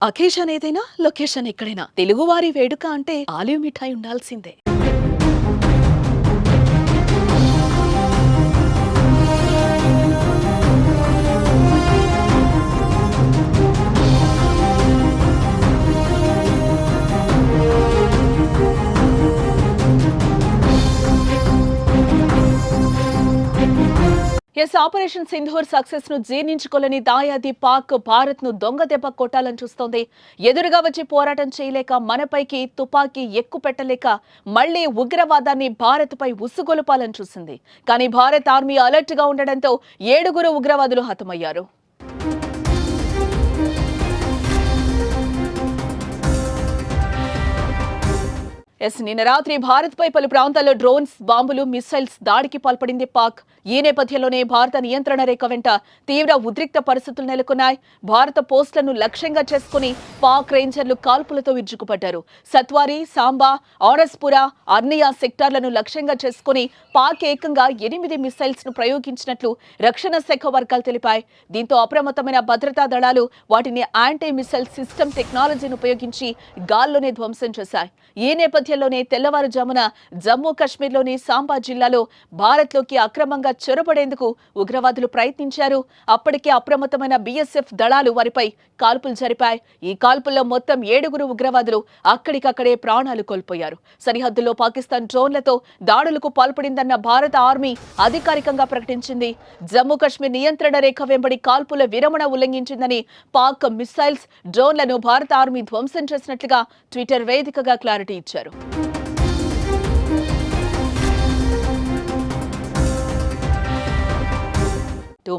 Occasion ఏదైనా location ఎక్కడైనా తెలుగువారి వేడుక అంటే ఆలివ్ మిఠాయి ఉండాల్సిందే. ఆపరేషన్ సింధూర్ సక్సెస్ ను జీర్ణించుకోలేని దాయాది పాక్ భారత్ ను దొంగ దెబ్బ కొట్టాలని చూస్తోంది. ఎదురుగా వచ్చి పోరాటం చేయలేక మనపైకి తుపాకీ ఎక్కు పెట్టలేక మళ్లీ ఉగ్రవాదాన్ని భారత్ పై ఉసుగొలుపాలని చూసింది. కానీ భారత్ ఆర్మీ అలర్ట్ గా ఉండడంతో 7 ఉగ్రవాదులు హతమయ్యారు. నిన్న రాత్రి భారత్ పై పలు ప్రాంతాల్లో డ్రోన్స్, బాంబులు, మిస్సైల్స్ దాడికి పాల్పడింది పాక్. ఈ నేపథ్యంలోనే భారత నియంత్రణ రేఖ వెంట తీవ్ర ఉద్రిక్త పరిస్థితులు నెలకొన్నాయి. భారత పోస్టులను లక్ష్యంగా చేసుకుని పాక్ రేంజర్లు కాల్పులతో విరుచుకుపడ్డారు. సత్వారి, సాంబా, ఆరస్పురా, అర్నియా సెక్టార్లను లక్ష్యంగా చేసుకుని పాక్ ఏకంగా 8 మిస్సైల్స్ ను ప్రయోగించినట్లు రక్షణ శాఖ వర్గాలు తెలిపాయి. దీంతో అప్రమత్తమైన భద్రతా దళాలు వాటిని యాంటీ మిస్సైల్ సిస్టమ్ టెక్నాలజీని ఉపయోగించి గాల్లోనే ధ్వంసం చేశాయి. ఈ నేపథ్యంలోనే తెల్లవారుజామున జమ్మూ కశ్మీర్లోని సాంబా జిల్లాలో భారత్లోకి అక్రమంగా చొరబడేందుకు ఉగ్రవాదులు ప్రయత్నించారు. అప్పటికే అప్రమత్తమైన బీఎస్ఎఫ్ దళాలు వారిపై కాల్పులు జరిపాయి. ఈ కాల్పుల్లో మొత్తం 7 ఉగ్రవాదులు అక్కడికక్కడే ప్రాణాలు కోల్పోయారు. సరిహద్దుల్లో పాకిస్తాన్ డ్రోన్లతో దాడులకు పాల్పడిందన్న భారత ఆర్మీ అధికారికంగా ప్రకటించింది. జమ్మూ కశ్మీర్ నియంత్రణ రేఖ వెంబడి కాల్పుల విరమణ ఉల్లంఘించిందని పాక్ మిస్సైల్స్, డ్రోన్లను భారత ఆర్మీ ధ్వంసం చేసినట్లుగా ట్విట్టర్ వేదికగా క్లారిటీ ఇచ్చారు.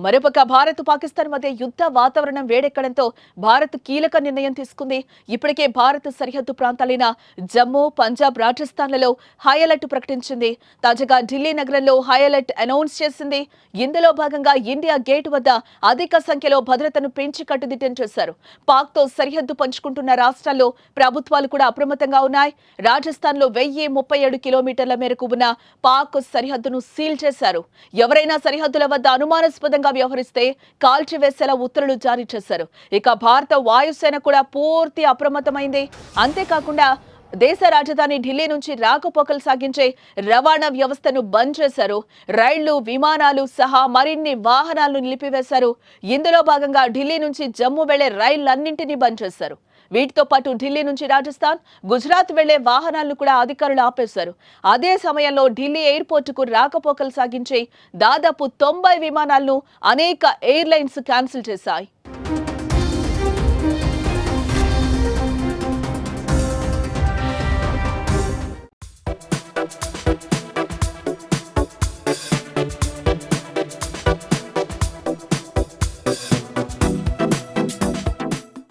మరోపక్క భారత్, పాకిస్తాన్ మధ్య యుద్ధ వాతావరణం వేడెక్కడంతో భారత్ కీలక నిర్ణయం తీసుకుంది. ఇప్పటికే భారత్ సరిహద్దు ప్రాంతాలైన జమ్మూ, పంజాబ్, రాజస్థాన్లలో హై అలర్ట్ ప్రకటించింది. తాజాగా ఢిల్లీ నగరంలో హై అలర్ట్ అనౌన్స్ చేసింది. ఇందులో భాగంగా ఇండియా గేట్ వద్ద అధిక సంఖ్యలో భద్రతను పెంచి కట్టుదిట్టం చేశారు. పాక్తో సరిహద్దు పంచుకుంటున్న రాష్ట్రాల్లో ప్రభుత్వాలు కూడా అప్రమత్తంగా ఉన్నాయి. రాజస్థాన్లో 1037 కిలోమీటర్ల మేరకు ఉన్న పాక్ సరిహద్దును సీల్ చేశారు. ఎవరైనా సరిహద్దుల వద్ద అనుమానాస్పదంగా వ్యవహరిస్తే కాల్చివేసేలా ఉత్తర్వులు జారీ చేశారు. ఇక భారత వాయుసేన కూడా పూర్తి అప్రమత్తమైంది. అంతేకాకుండా దేశ రాజధాని ఢిల్లీ నుంచి రాకపోకలు సాగించే రవాణా వ్యవస్థను బంద్ చేశారు. రైళ్లు, విమానాలు సహా మరిన్ని వాహనాలను నిలిపివేశారు. ఇందులో భాగంగా ఢిల్లీ నుంచి జమ్మూ వెళ్లే రైళ్లన్నింటినీ బంద్ చేశారు. వీటితో పాటు ఢిల్లీ నుంచి రాజస్థాన్, గుజరాత్ వెళ్లే వాహనాలను కూడా అధికారులు ఆపేశారు. అదే సమయంలో ఢిల్లీ ఎయిర్పోర్టుకు రాకపోకలు సాగించే దాదాపు 90 విమానాలను అనేక ఎయిర్లైన్స్ క్యాన్సిల్ చేశాయి.